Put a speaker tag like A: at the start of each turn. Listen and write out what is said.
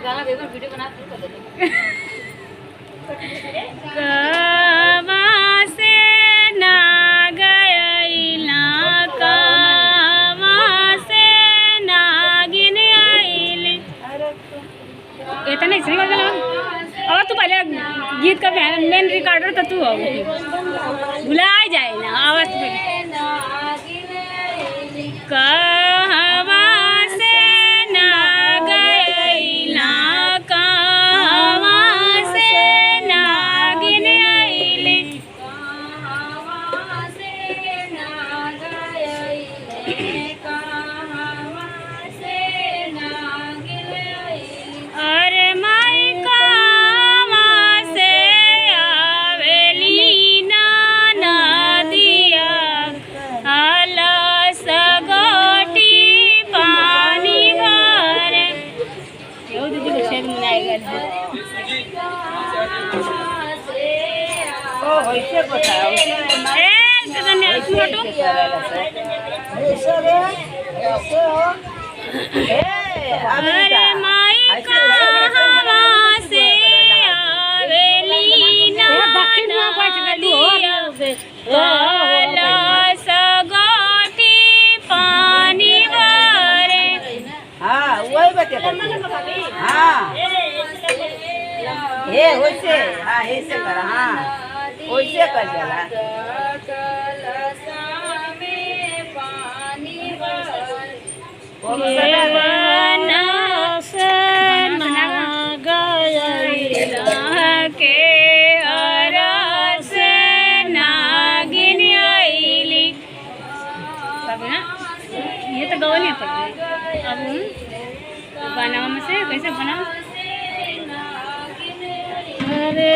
A: गाना देखो वीडियो बना शुरू कर दे।
B: कहाँ से ना गइला कहाँ से नागिन आइली। इतना सही बात है। और तू पहले गीत का मेन रिकॉर्डर तो तू हो, भुला जाए ना आवाज कहाँ से ना गइला कहाँ से नागिन आइली।
A: कहाँ से ना गइले कहाँ से नागिन आइली।
B: अरे माई कहाँ से आवेली ना नदिया आला सगोटी पानी भरे। यो दीदी को शेर मनाएगा।
A: ओ वैसे बताओ
B: अरे माई कहाँ से आवेली ना नदिया आला सगोटी पानी भरे।
A: हाँ वही बता। हाँ ये वैसे हाँ ऐसे कर। हाँ वैसे कर जला
B: के अरस नागिन आइली। ये तो गवल नहीं पड़ती। अब बनाओ में से कैसे बनाओ। अरे